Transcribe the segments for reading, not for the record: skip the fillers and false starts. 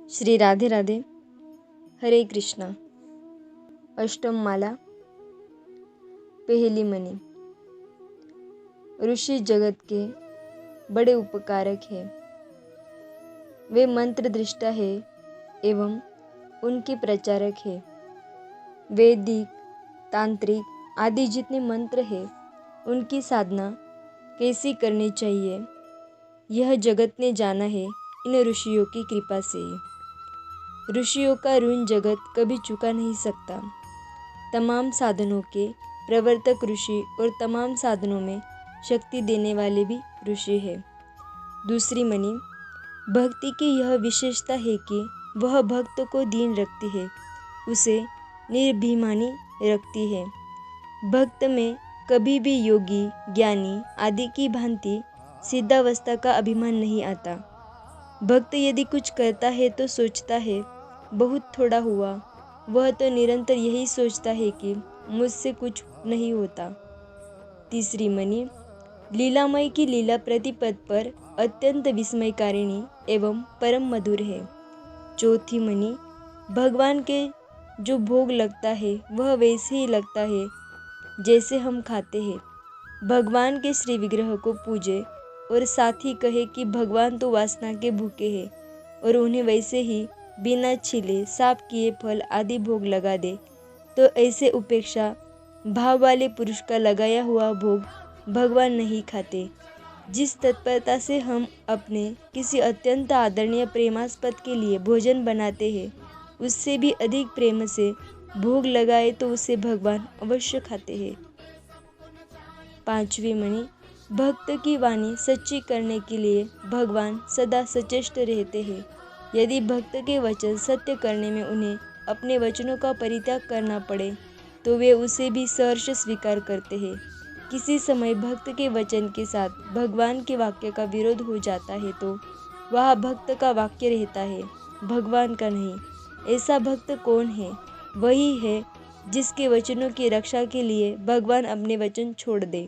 श्री राधे राधे। हरे कृष्णा। अष्टम माला। पहली मणि। ऋषि जगत के बड़े उपकारक हैं। वे मंत्र दृष्टा है एवं उनके प्रचारक है। वैदिक, तांत्रिक आदि जितने मंत्र हैं उनकी साधना कैसी करनी चाहिए यह जगत ने जाना है इन ऋषियों की कृपा से ही। ऋषियों का ऋण जगत कभी चुका नहीं सकता। तमाम साधनों के प्रवर्तक ऋषि और तमाम साधनों में शक्ति देने वाले भी ऋषि है। दूसरी मणि। भक्ति की यह विशेषता है कि वह भक्त को दीन रखती है, उसे निर्भिमानी रखती है। भक्त में कभी भी योगी, ज्ञानी आदि की भांति सिद्धावस्था का अभिमान नहीं आता। भक्त यदि कुछ करता है तो सोचता है बहुत थोड़ा हुआ, वह तो निरंतर यही सोचता है कि मुझसे कुछ नहीं होता। तीसरी मणि। लीलामय की लीला प्रतिपद पर अत्यंत विस्मयकारिणी एवं परम मधुर है। चौथी मणि। भगवान के जो भोग लगता है वह वैसे ही लगता है जैसे हम खाते हैं। भगवान के श्री विग्रह को पूजे और साथ ही कहे कि भगवान तो वासना के भूखे हैं और उन्हें वैसे ही बिना छिले साफ किए फल आदि भोग लगा दे, तो ऐसे उपेक्षा भाव वाले पुरुष का लगाया हुआ भोग भगवान नहीं खाते। जिस तत्परता से हम अपने किसी अत्यंत आदरणीय प्रेमास्पद के लिए भोजन बनाते हैं, उससे भी अधिक प्रेम से भोग लगाए तो उसे भगवान अवश्य खाते हैं। पांचवी मणि। भक्त की वाणी सच्ची करने के लिए भगवान सदा सचेष्ट रहते हैं। यदि भक्त के वचन सत्य करने में उन्हें अपने वचनों का परित्याग करना पड़े तो वे उसे भी सहर्ष स्वीकार करते हैं। किसी समय भक्त के वचन के साथ भगवान के वाक्य का विरोध हो जाता है तो वह भक्त का वाक्य रहता है, भगवान का नहीं। ऐसा भक्त कौन है? वही है जिसके वचनों की रक्षा के लिए भगवान अपने वचन छोड़ दे।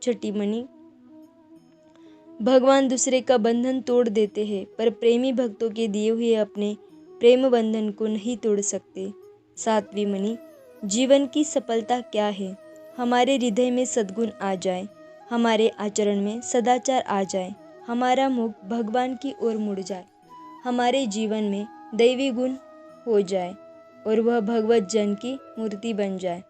छठी मणि। भगवान दूसरे का बंधन तोड़ देते हैं पर प्रेमी भक्तों के दिए हुए अपने प्रेम बंधन को नहीं तोड़ सकते। सातवीं मणि। जीवन की सफलता क्या है? हमारे हृदय में सद्गुण आ जाए, हमारे आचरण में सदाचार आ जाए, हमारा मुख भगवान की ओर मुड़ जाए, हमारे जीवन में दैवी गुण हो जाए और वह भगवत जन की मूर्ति बन जाए।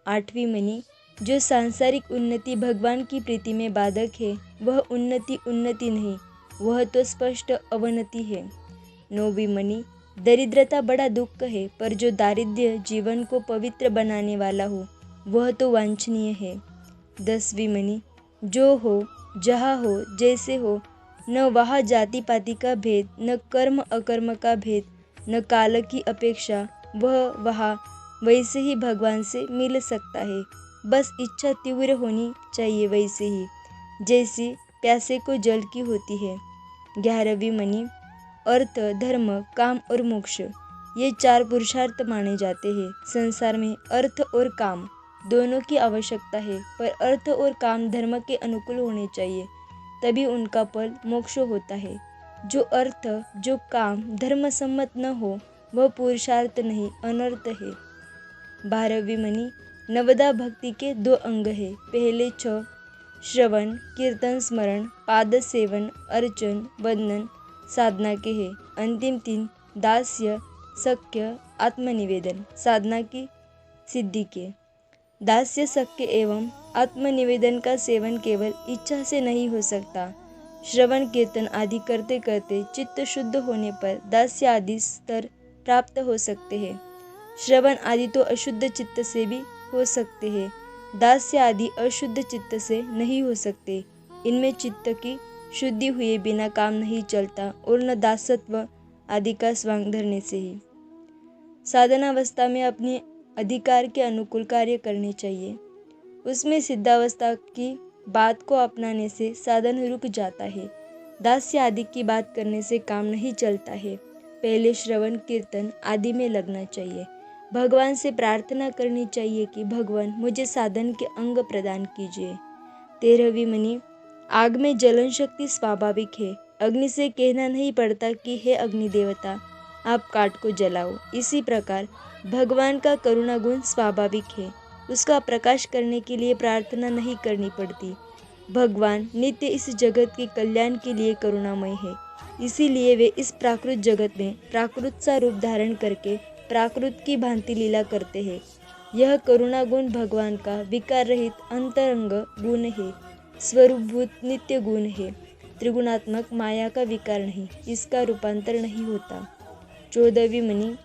आठवीं मणि। जो सांसारिक उन्नति भगवान की प्रीति में बाधक है वह उन्नति नहीं, वह तो स्पष्ट अवनति है। नौवीं मणि। दरिद्रता बड़ा दुख है पर जो दारिद्र्य जीवन को पवित्र बनाने वाला हो वह तो वांछनीय है। 10वीं मणि। जो हो, जहाँ हो, जैसे हो, न वहाँ जाति पाति का भेद, न कर्म अकर्म का भेद, न काल की अपेक्षा, वह वहाँ वैसे ही भगवान से मिल सकता है। बस इच्छा तीव्र होनी चाहिए, वैसे ही जैसी प्यासे को जल की होती है। 11वीं मणि। अर्थ, धर्म, काम और मोक्ष ये 4 पुरुषार्थ माने जाते हैं। संसार में अर्थ और काम दोनों की आवश्यकता है, पर अर्थ और काम धर्म के अनुकूल होने चाहिए, तभी उनका फल मोक्ष होता है। जो अर्थ, जो काम धर्म सम्मत न हो वह पुरुषार्थ नहीं, अनर्थ है। 12वीं मणि। नवदा भक्ति के 2 अंग है। पहले 6 श्रवण, कीर्तन, स्मरण, पाद सेवन, अर्चन, वंदन, साधना के है। अंतिम 3 दास्य, सख्य, आत्मनिवेदन, साधना की सिद्धि के। दास्य, सख्य एवं आत्मनिवेदन का सेवन केवल इच्छा से नहीं हो सकता। श्रवण, कीर्तन आदि करते करते चित्त शुद्ध होने पर दास्य आदि स्तर प्राप्त हो सकते हैं। श्रवण आदि तो अशुद्ध चित्त से भी हो सकते हैं, दास्य आदि अशुद्ध चित्त से नहीं हो सकते। इनमें चित्त की शुद्धि हुए बिना काम नहीं चलता और न दासत्व आदि का स्वांग धरने से ही। साधनावस्था में अपने अधिकार के अनुकूल कार्य करने चाहिए। उसमें सिद्धावस्था की बात को अपनाने से साधन रुक जाता है। दास्य आदि की बात करने से काम नहीं चलता है। पहले श्रवण, कीर्तन आदि में लगना चाहिए। भगवान से प्रार्थना करनी चाहिए कि भगवान मुझे साधन के अंग प्रदान कीजिए। 13वीं मणि। आग में जलन शक्ति स्वाभाविक है अग्नि से कहना नहीं पड़ता कि हे अग्नि देवता, आप काठ को जलाओ। इसी प्रकार भगवान का करुणा गुण स्वाभाविक है, उसका प्रकाश करने के लिए प्रार्थना नहीं करनी पड़ती। भगवान नित्य इस जगत के कल्याण के लिए करुणामय है, इसीलिए वे इस प्राकृत जगत में प्राकृत सा रूप धारण करके प्राकृत की भांति लीला करते हैं। यह करुणा गुण भगवान का विकार रहित अंतरंग गुण है, स्वरूपभूत नित्य गुण है। त्रिगुणात्मक माया का विकार नहीं, इसका रूपांतर नहीं होता। 14वीं मणि,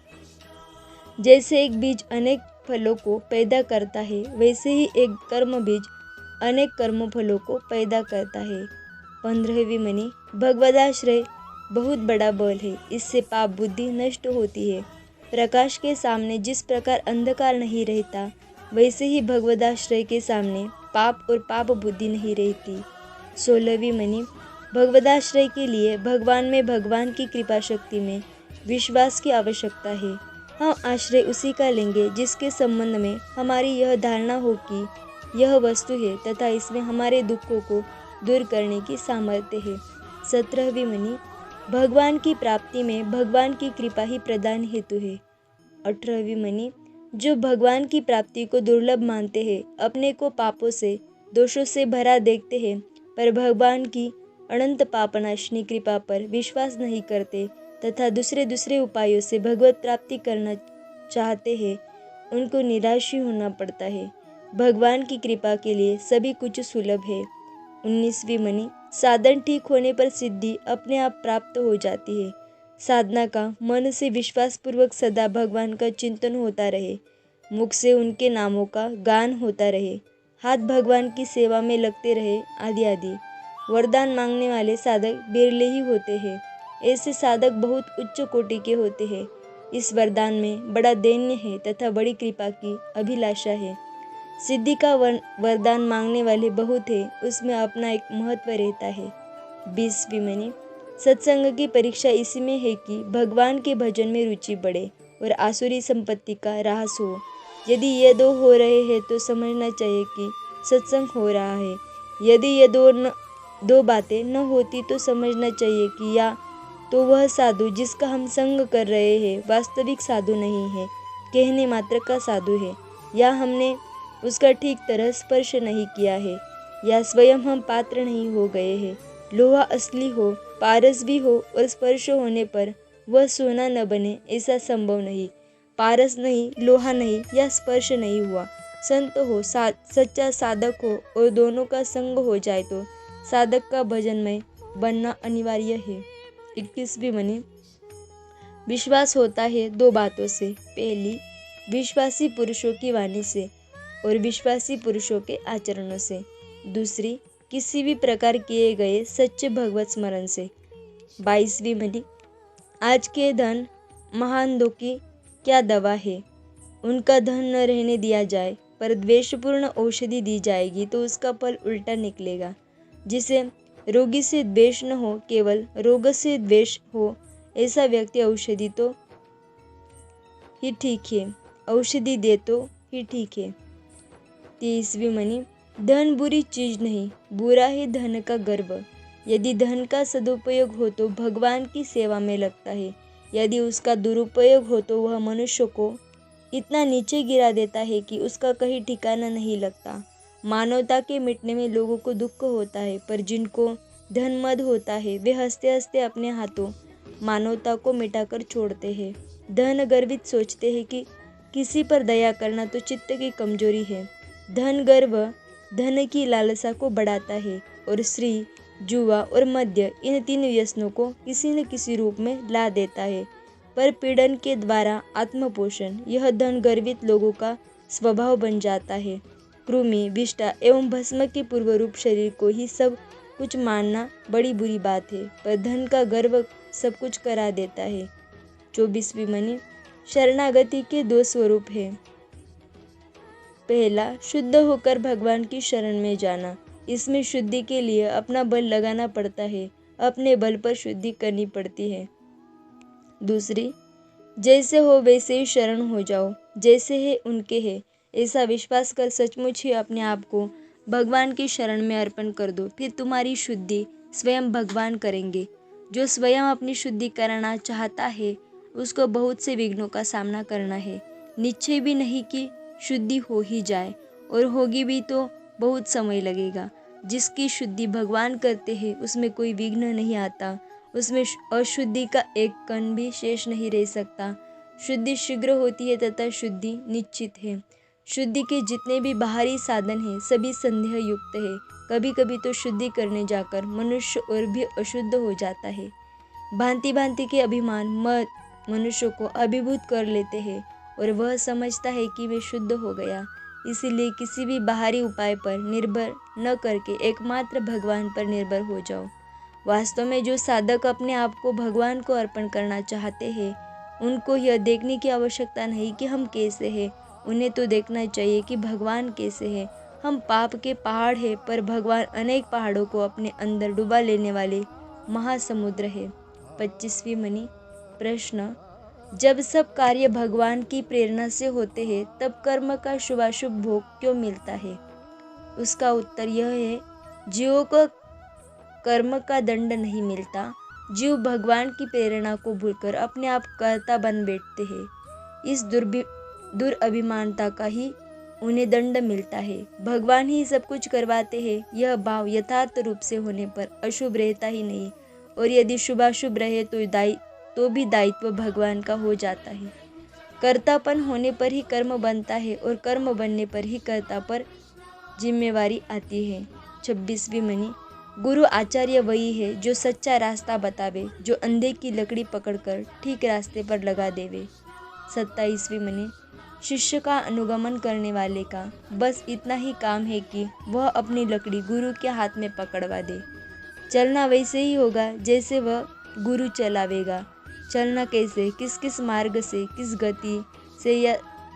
जैसे एक बीज अनेक फलों को पैदा करता है, वैसे ही एक कर्म बीज अनेक कर्म फलों को पैदा करता है। 15वीं मणि, भगवदाश्रय बहुत बड़ा बल है, इससे पाप बुद्धि नष्ट होती है। प्रकाश के सामने जिस प्रकार अंधकार नहीं रहता, वैसे ही भगवदाश्रय के सामने पाप और पाप बुद्धि नहीं रहती। 16वीं मणि, भगवदाश्रय के लिए भगवान में, भगवान की कृपा शक्ति में विश्वास की आवश्यकता है। हम आश्रय उसी का लेंगे जिसके संबंध में हमारी यह धारणा हो कि यह वस्तु है तथा इसमें हमारे दुखों को दूर करने की सामर्थ्य है। 17वीं मणि, भगवान की प्राप्ति में भगवान की कृपा ही प्रदान हेतु है। 18वीं मणि, जो भगवान की प्राप्ति को दुर्लभ मानते हैं, अपने को पापों से, दोषों से भरा देखते हैं, पर भगवान की अनंत पापनाशनी कृपा पर विश्वास नहीं करते तथा दूसरे उपायों से भगवत प्राप्ति करना चाहते हैं, उनको निराश ही होना पड़ता है। भगवान की कृपा के लिए सभी कुछ सुलभ है। 19वीं मणि, साधन ठीक होने पर सिद्धि अपने आप प्राप्त हो जाती है। साधना का मन से विश्वास पूर्वक सदा भगवान का चिंतन होता रहे, मुख से उनके नामों का गान होता रहे, हाथ भगवान की सेवा में लगते रहे, आदि आदि। वरदान मांगने वाले साधक बिरले ही होते हैं, ऐसे साधक बहुत उच्च कोटि के होते हैं। इस वरदान में बड़ा दैन्य है तथा बड़ी कृपा की अभिलाषा है। सिद्धि का वरदान मांगने वाले बहुत है, उसमें अपना एक महत्व रहता है। 20वीं मणि, सत्संग की परीक्षा इसी में है कि भगवान के भजन में रुचि बढ़े और आसुरी संपत्ति का ह्रास हो। यदि ये दो हो रहे हैं तो समझना चाहिए कि सत्संग हो रहा है। यदि ये दो बातें न होती तो समझना चाहिए कि या तो वह साधु जिसका हम संग कर रहे हैं वास्तविक साधु नहीं है, कहने मात्र का साधु है, या हमने उसका ठीक तरह स्पर्श नहीं किया है, या स्वयं हम पात्र नहीं हो गए हैं। लोहा असली हो, पारस भी हो और स्पर्श होने पर वह सोना न बने, ऐसा संभव नहीं। पारस नहीं, लोहा नहीं या स्पर्श नहीं हुआ, संत हो, सच्चा साधक हो और दोनों का संग हो जाए तो साधक का भजनमय बनना अनिवार्य है। 21वीं मणि, विश्वास होता है दो बातों से। पहली, विश्वासी पुरुषों की वाणी से और विश्वासी पुरुषों के आचरणों से। दूसरी, किसी भी प्रकार किए गए सच्चे भगवत स्मरण से। 22वीं मणि, आज के धन महानदों की क्या दवा है। उनका धन न रहने दिया जाए पर द्वेषपूर्ण औषधि दी जाएगी तो उसका फल उल्टा निकलेगा। जिसे रोगी से द्वेष न हो, केवल रोग से द्वेष हो, ऐसा व्यक्ति औषधि तो ही ठीक है, औषधि दे तो ही ठीक है। 23वीं मणि, धन बुरी चीज नहीं, बुरा है धन का गर्व। यदि धन का सदुपयोग हो तो भगवान की सेवा में लगता है, यदि उसका दुरुपयोग हो तो वह मनुष्य को इतना नीचे गिरा देता है कि उसका कहीं ठिकाना नहीं लगता। मानवता के मिटने में लोगों को दुख होता है, पर जिनको धन मद होता है वे हंसते हंसते अपने हाथों मानवता को मिटाकर छोड़ते हैं। धन गर्वित सोचते हैं कि किसी पर दया करना तो चित्त की कमजोरी है। धन गर्व धन की लालसा को बढ़ाता है और स्त्री, जुआ और मद्य, इन तीन व्यसनों को किसी न किसी रूप में ला देता है। पर पीड़न के द्वारा आत्मपोषण, यह धन गर्वित लोगों का स्वभाव बन जाता है। कृमि, विष्ठा एवं भस्म के पूर्व रूप शरीर को ही सब कुछ मानना बड़ी बुरी बात है, पर धन का गर्व सब कुछ करा देता है। 24वीं मणि, शरणागति के दो स्वरूप हैं। पहला, शुद्ध होकर भगवान की शरण में जाना। इसमें शुद्धि के लिए अपना बल लगाना पड़ता है, अपने बल पर शुद्धि करनी पड़ती है। दूसरी, जैसे हो वैसे ही शरण हो जाओ, जैसे है उनके है, ऐसा विश्वास कर सचमुच ही अपने आप को भगवान की शरण में अर्पण कर दो, फिर तुम्हारी शुद्धि स्वयं भगवान करेंगे। जो स्वयं अपनी शुद्धि करना चाहता है उसको बहुत से विघ्नों का सामना करना है। निश्चय भी नहीं कि शुद्धि हो ही जाए, और होगी भी तो बहुत समय लगेगा। जिसकी शुद्धि भगवान करते हैं उसमें कोई विघ्न नहीं आता, उसमें अशुद्धि का एक कण भी शेष नहीं रह सकता। शुद्धि शीघ्र होती है तथा शुद्धि निश्चित है। शुद्धि के जितने भी बाहरी साधन हैं सभी संदेह युक्त है। कभी कभी तो शुद्धि करने जाकर मनुष्य और भी अशुद्ध हो जाता है। भांति भांति के अभिमान मत मनुष्य को अभिभूत कर लेते हैं और वह समझता है कि वे शुद्ध हो गया। इसीलिए किसी भी बाहरी उपाय पर निर्भर न करके एकमात्र भगवान पर निर्भर हो जाओ। वास्तव में जो साधक अपने आप को भगवान को अर्पण करना चाहते हैं उनको यह देखने की आवश्यकता नहीं कि हम कैसे हैं, उन्हें तो देखना चाहिए कि भगवान कैसे हैं। हम पाप के पहाड़ हैं, पर भगवान अनेक पहाड़ों को अपने अंदर डुबा लेने वाले महासमुद्र है। 25वीं मणि। प्रश्न, जब सब कार्य भगवान की प्रेरणा से होते हैं तब कर्म का शुभाशुभ भोग क्यों मिलता है? उसका उत्तर यह है, जीवों को कर्म का दंड नहीं मिलता। जीव भगवान की प्रेरणा को भूलकर अपने आप कर्ता बन बैठते हैं। इस दुर्अभिमानता का ही उन्हें दंड मिलता है। भगवान ही सब कुछ करवाते हैं, यह भाव यथार्थ रूप से होने पर अशुभ रहता ही नहीं, और यदि शुभाशुभ रहे तो भी दायित्व भगवान का हो जाता है। कर्तापन होने पर ही कर्म बनता है और कर्म बनने पर ही कर्ता पर जिम्मेवारी आती है। 26वीं मणि। गुरु आचार्य वही है जो सच्चा रास्ता बतावे, जो अंधे की लकड़ी पकड़कर ठीक रास्ते पर लगा देवे। 27वीं मणि। शिष्य का अनुगमन करने वाले का बस इतना ही काम है कि वह अपनी लकड़ी गुरु के हाथ में पकड़वा दे। चलना वैसे ही होगा जैसे वह गुरु चलावेगा। चलना कैसे, किस किस मार्ग से, किस गति से,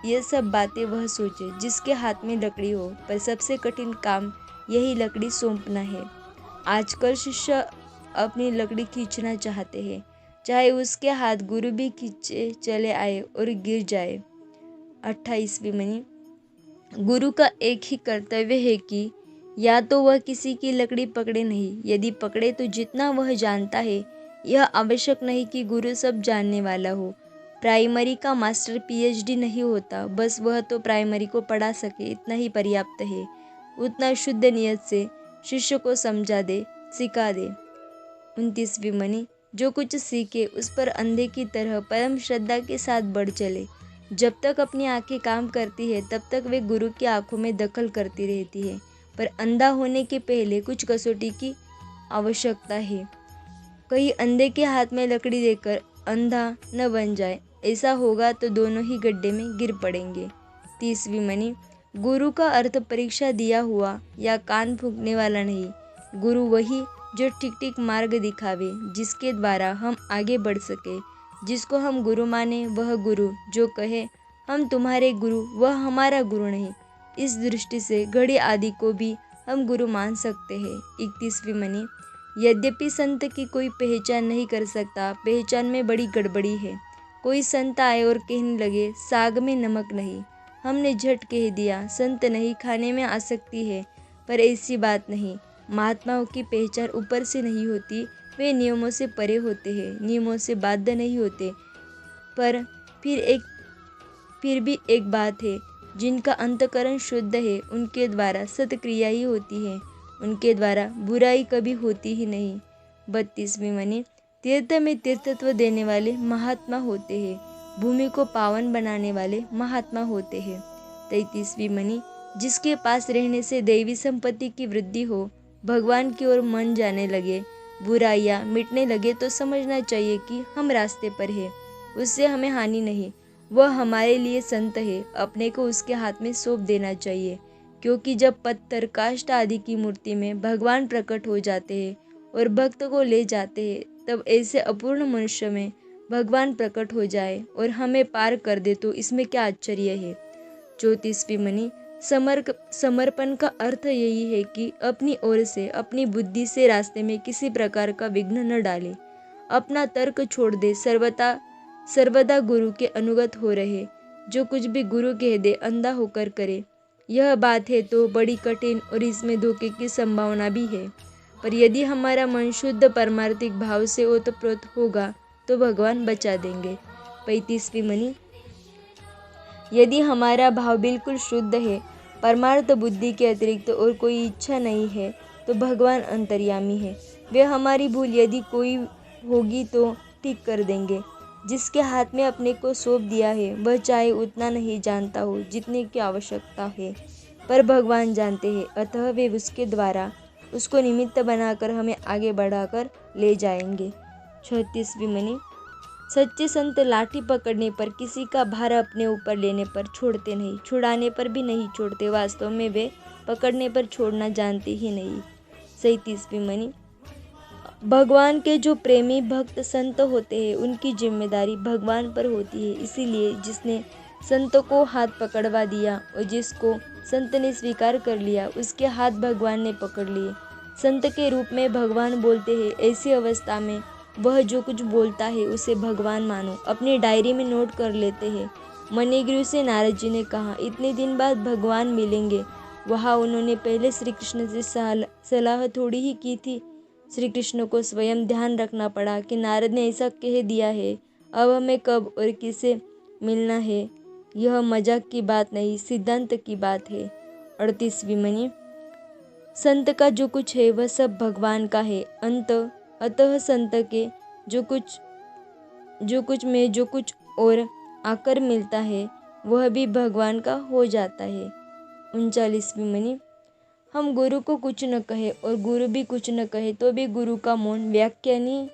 यह सब बातें वह सोचे जिसके हाथ में लकड़ी हो। पर सबसे कठिन काम यही लकड़ी सौंपना है। आजकल शिष्य अपनी लकड़ी खींचना चाहते हैं, चाहे उसके हाथ गुरु भी खींचे चले आए और गिर जाए। 28वीं मणि। गुरु का एक ही कर्तव्य है कि या तो वह किसी की लकड़ी पकड़े नहीं, यदि पकड़े तो जितना वह जानता है। यह आवश्यक नहीं कि गुरु सब जानने वाला हो। प्राइमरी का मास्टर पीएचडी नहीं होता, बस वह तो प्राइमरी को पढ़ा सके इतना ही पर्याप्त है। उतना शुद्ध नियत से शिष्य को समझा दे, सिखा दे। 29वीं मणि। जो कुछ सीखे उस पर अंधे की तरह परम श्रद्धा के साथ बढ़ चले। जब तक अपनी आंखें काम करती है तब तक वे गुरु की आंखों में दखल करती रहती है, पर अंधा होने के पहले कुछ कसौटी की आवश्यकता है। कहीं अंधे के हाथ में लकड़ी देकर अंधा न बन जाए, ऐसा होगा तो दोनों ही गड्ढे में गिर पड़ेंगे। 30वीं मणि। गुरु का अर्थ परीक्षा दिया हुआ या कान फूंकने वाला नहीं। गुरु वही जो ठीक ठीक मार्ग दिखावे, जिसके द्वारा हम आगे बढ़ सके। जिसको हम गुरु माने वह गुरु, जो कहे हम तुम्हारे गुरु वह हमारा गुरु नहीं। इस दृष्टि से घड़ी आदि को भी हम गुरु मान सकते हैं। 31वीं मणि। यद्यपि संत की कोई पहचान नहीं कर सकता, पहचान में बड़ी गड़बड़ी है। कोई संत आए और कहने लगे साग में नमक नहीं, हमने झट कह दिया संत नहीं, खाने में आसक्ति है। पर ऐसी बात नहीं। महात्माओं की पहचान ऊपर से नहीं होती, वे नियमों से परे होते हैं, नियमों से बाध्य नहीं होते। पर फिर भी एक बात है, जिनका अंतकरण शुद्ध है उनके द्वारा सत्क्रिया ही होती है, उनके द्वारा बुराई कभी होती ही नहीं। 32वीं मणि। तीर्थ में तीर्थत्व देने वाले महात्मा होते हैं, भूमि को पावन बनाने वाले महात्मा होते हैं। 33वीं मणि। जिसके पास रहने से दैवी संपत्ति की वृद्धि हो, भगवान की ओर मन जाने लगे, बुराइयाँ मिटने लगे तो समझना चाहिए कि हम रास्ते पर हैं, उससे हमें हानि नहीं। वह हमारे लिए संत है, अपने को उसके हाथ में सौंप देना चाहिए। क्योंकि जब पत्थर काष्ठ आदि की मूर्ति में भगवान प्रकट हो जाते हैं और भक्त को ले जाते हैं, तब ऐसे अपूर्ण मनुष्य में भगवान प्रकट हो जाए और हमें पार कर दे तो इसमें क्या आश्चर्य है। 34वीं मणि। समर्पण का अर्थ यही है कि अपनी ओर से, अपनी बुद्धि से रास्ते में किसी प्रकार का विघ्न न डाले, अपना तर्क छोड़ दे, सर्वदा गुरु के अनुगत हो रहे। जो कुछ भी गुरु कह दे अंधा होकर करे। यह बात है तो बड़ी कठिन और इसमें धोखे की संभावना भी है। पर यदि हमारा मन शुद्ध परमार्थिक भाव से ओतप्रोत होगा तो भगवान बचा देंगे। 35वीं मणि, यदि हमारा भाव बिल्कुल शुद्ध है, परमार्थ बुद्धि के अतिरिक्त और कोई इच्छा नहीं है, तो भगवान अंतर्यामी है। वे हमारी भूल यदि कोई होगी तो ठीक कर देंगे। जिसके हाथ में अपने को सौंप दिया है वह चाहे उतना नहीं जानता हो जितने की आवश्यकता है, पर भगवान जानते हैं, अतः वे उसके द्वारा उसको निमित्त बनाकर हमें आगे बढ़ाकर ले जाएंगे। 36वीं मणि, सच्चे संत लाठी पकड़ने पर, किसी का भार अपने ऊपर लेने पर छोड़ते नहीं, छुड़ाने पर भी नहीं छोड़ते। वास्तव में वे पकड़ने पर छोड़ना जानते ही नहीं। 37वीं मणि, भगवान के जो प्रेमी भक्त संत होते हैं उनकी जिम्मेदारी भगवान पर होती है। इसीलिए जिसने संत को हाथ पकड़वा दिया और जिसको संत ने स्वीकार कर लिया उसके हाथ भगवान ने पकड़ लिए। संत के रूप में भगवान बोलते हैं। ऐसी अवस्था में वह जो कुछ बोलता है उसे भगवान मानो, अपनी डायरी में नोट कर लेते हैं। मणिग्रीव से नारद जी ने कहा, इतने दिन बाद भगवान मिलेंगे। वहाँ उन्होंने पहले श्री कृष्ण से सलाह थोड़ी ही की थी। श्री कृष्ण को स्वयं ध्यान रखना पड़ा कि नारद ने ऐसा कह दिया है, अब हमें कब और किसे मिलना है। यह मजाक की बात नहीं, सिद्धांत की बात है। 38वीं मणि, संत का जो कुछ है वह सब भगवान का है। अतः संत के जो कुछ में जो कुछ और आकर मिलता है वह भी भगवान का हो जाता है। 39वीं मणि, हम गुरु को कुछ न कहे और गुरु भी कुछ न कहे तो भी गुरु का मौन व्याख्यानी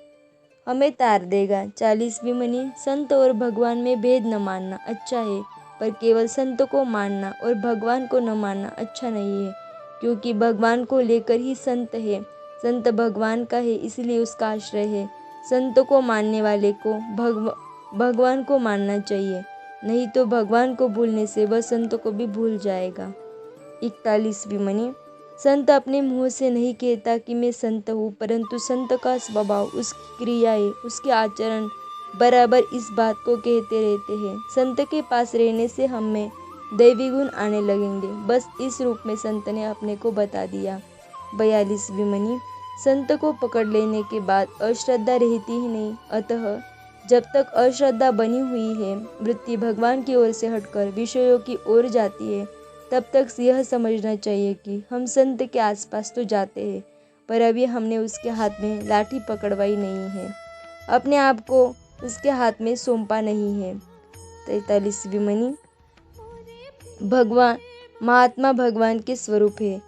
हमें तार देगा। 40वीं मणि, संत और भगवान में भेद न मानना अच्छा है, पर केवल संत को मानना और भगवान को न मानना अच्छा नहीं है, क्योंकि भगवान को लेकर ही संत है। संत भगवान का है, इसलिए उसका आश्रय है। संत को मानने वाले को भगवान को मानना चाहिए, नहीं तो भगवान को भूलने से वह संत को भी भूल जाएगा। 41वीं मणि, संत अपने मुंह से नहीं कहता कि मैं संत हूँ, परंतु संत का स्वभाव, उसकी क्रियाएं, उसके आचरण बराबर इस बात को कहते रहते हैं। संत के पास रहने से हम में दैवी गुण आने लगेंगे। बस इस रूप में संत ने अपने को बता दिया। 42वीं मणि, संत को पकड़ लेने के बाद अश्रद्धा रहती ही नहीं। अतः जब तक अश्रद्धा बनी हुई है, वृत्ति भगवान की ओर से हटकर विषयों की ओर जाती है, तब तक यह समझना चाहिए कि हम संत के आसपास तो जाते हैं, पर अभी हमने उसके हाथ में लाठी पकड़वाई नहीं है, अपने आप को उसके हाथ में सौंपा नहीं है। 43वीं मणि, महात्मा भगवान के स्वरूप है।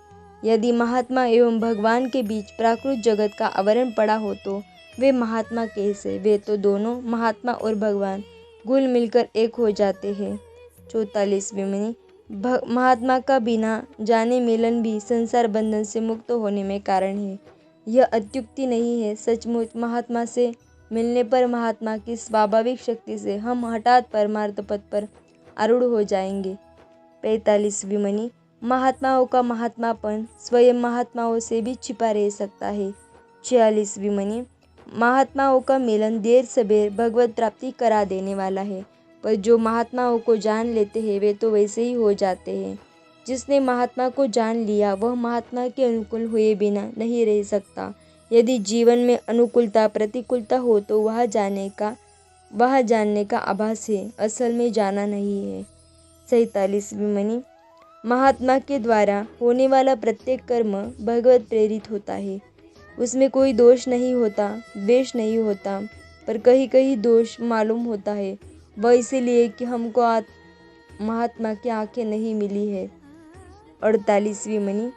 यदि महात्मा एवं भगवान के बीच प्राकृत जगत का आवरण पड़ा हो तो वे महात्मा कैसे? वे तो दोनों महात्मा और भगवान घुल मिलकर एक हो जाते हैं। 44वीं मणि, महात्मा का बिना जाने मिलन भी संसार बंधन से मुक्त होने में कारण है। यह अत्युक्ति नहीं है। सचमुच महात्मा से मिलने पर महात्मा की स्वाभाविक शक्ति से हम हठात परमार्थ पद पर आरूढ़ हो जाएंगे। 45वीं मणि, महात्माओं का महात्मापन स्वयं महात्माओं से भी छिपा रह सकता है। 46वीं मणि, महात्माओं का मिलन देर सबेर भगवत प्राप्ति करा देने वाला है, पर जो महात्माओं को जान लेते हैं वे तो वैसे ही हो जाते हैं। जिसने महात्मा को जान लिया वह महात्मा के अनुकूल हुए बिना नहीं रह सकता। यदि जीवन में अनुकूलता प्रतिकूलता हो तो वह जानने का आभास है, असल में जाना नहीं है। 47वीं मणि, महात्मा के द्वारा होने वाला प्रत्येक कर्म भगवत प्रेरित होता है। उसमें कोई दोष नहीं होता, द्वेष नहीं होता, पर कहीं कहीं दोष मालूम होता है। वह इसलिए कि हमको महात्मा की आंखें नहीं मिली है। 48वीं मणि,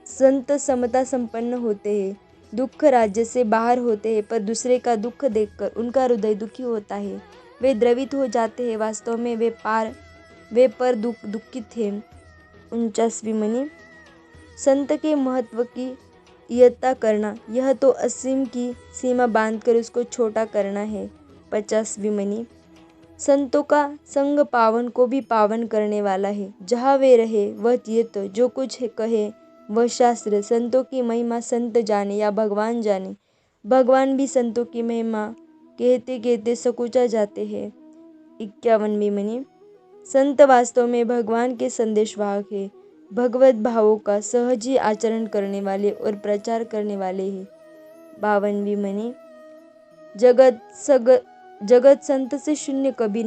संत समता संपन्न होते हैं, दुख राज्य से बाहर होते हैं, पर दूसरे का दुख देखकर उनका हृदय दुखी होता है, वे द्रवित हो जाते हैं। वास्तव में वे पर दुखित हैं। 49वीं मणि, संत के महत्व की इयत्ता करना, यह तो असीम की सीमा बांधकर उसको छोटा करना है। 50वीं मणि, संतों का संग पावन को भी पावन करने वाला है। जहाँ वे रहे वह तीर्थ, जो कुछ कहे वह शास्त्र। संतों की महिमा संत जाने या भगवान जाने, भगवान भी संतों की महिमा कहते कहते सकुचा जाते हैं। 51वीं मणि, संत वास्तव में भगवान के संदेशवाहक है। भगवत भावों का सहज ही आचरण करने वाले और प्रचार करने वाले हैं। 52वीं मणि, जगत संत से शून्य कभी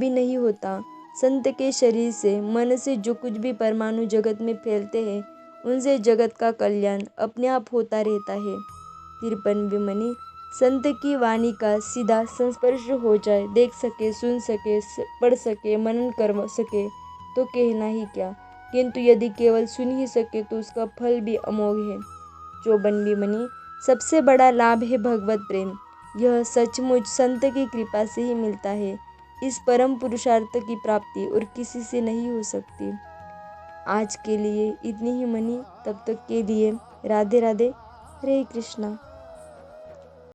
नहीं होता। संत के शरीर से, मन से जो कुछ भी परमाणु जगत में फैलते हैं, उनसे जगत का कल्याण अपने आप होता रहता है। 53वीं मणि, संत की वाणी का सीधा संस्पर्श हो जाए, देख सके, सुन सके, पढ़ सके, मनन कर सके तो कहना ही क्या, किंतु यदि केवल सुन ही सके तो उसका फल भी अमोघ है। 54वीं मणि, सबसे बड़ा लाभ है भगवत प्रेम। यह सचमुच संत की कृपा से ही मिलता है। इस परम पुरुषार्थ की प्राप्ति और किसी से नहीं हो सकती। आज के लिए इतनी ही मणि। तब तक के लिए राधे राधे, हरे कृष्णा।